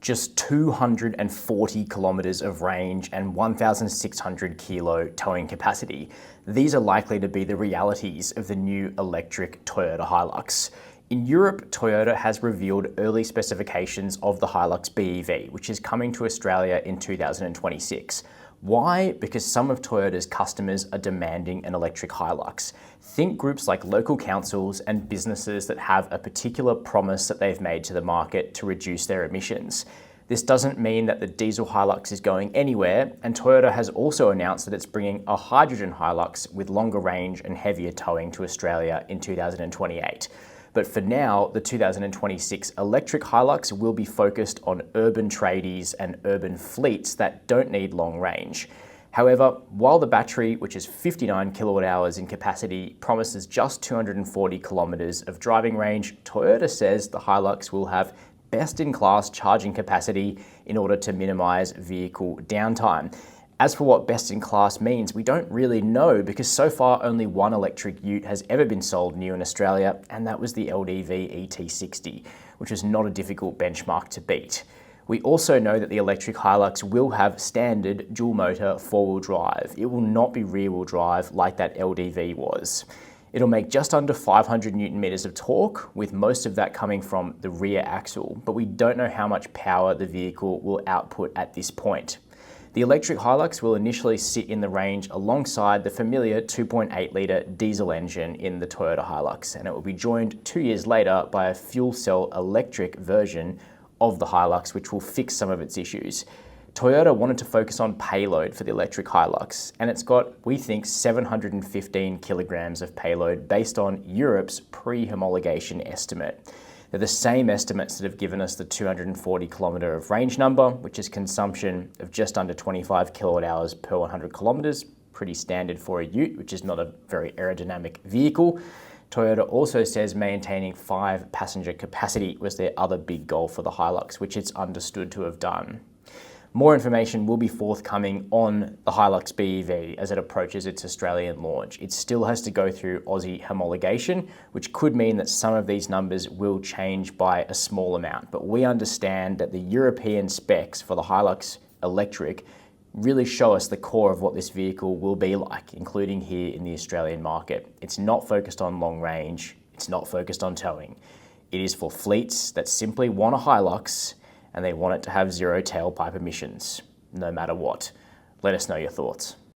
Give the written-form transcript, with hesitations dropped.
just 240 kilometers of range and 1,600 kilo towing capacity. These are likely to be the realities of the new electric Toyota Hilux. In Europe, Toyota has revealed early specifications of the Hilux BEV, which is coming to Australia in 2026. Why? Because some of Toyota's customers are demanding an electric Hilux. Think groups like local councils and businesses that have a particular promise that they've made to the market to reduce their emissions. This doesn't mean that the diesel Hilux is going anywhere, and Toyota has also announced that it's bringing a hydrogen Hilux with longer range and heavier towing to Australia in 2028. But for now, the 2026 electric Hilux will be focused on urban tradies and urban fleets that don't need long range. However, while the battery, which is 59 kilowatt hours in capacity, promises just 240 kilometers of driving range, Toyota says the Hilux will have best-in-class charging capacity in order to minimize vehicle downtime. As for what best-in-class means, we don't really know because so far only one electric ute has ever been sold new in Australia, and that was the LDV ET60, which is not a difficult benchmark to beat. We also know that the electric Hilux will have standard dual-motor four-wheel drive. It will not be rear-wheel drive like that LDV was. It'll make just under 500 Newton meters of torque, with most of that coming from the rear axle, but we don't know how much power the vehicle will output at this point. The electric Hilux will initially sit in the range alongside the familiar 2.8-litre diesel engine in the Toyota Hilux, and it will be joined 2 years later by a fuel cell electric version of the Hilux, which will fix some of its issues. Toyota wanted to focus on payload for the electric Hilux, and it's got, we think, 715 kilograms of payload based on Europe's pre-homologation estimate. They're the same estimates that have given us the 240 kilometre of range number, which is consumption of just under 25 kilowatt hours per 100 kilometres, pretty standard for a ute, which is not a very aerodynamic vehicle. Toyota also says maintaining 5 passenger capacity was their other big goal for the Hilux, which it's understood to have done. More information will be forthcoming on the Hilux BEV as it approaches its Australian launch. It still has to go through Aussie homologation, which could mean that some of these numbers will change by a small amount. But we understand that the European specs for the Hilux electric really show us the core of what this vehicle will be like, including here in the Australian market. It's not focused on long range. It's not focused on towing. It is for fleets that simply want a Hilux and they want it to have zero tailpipe emissions, no matter what. Let us know your thoughts.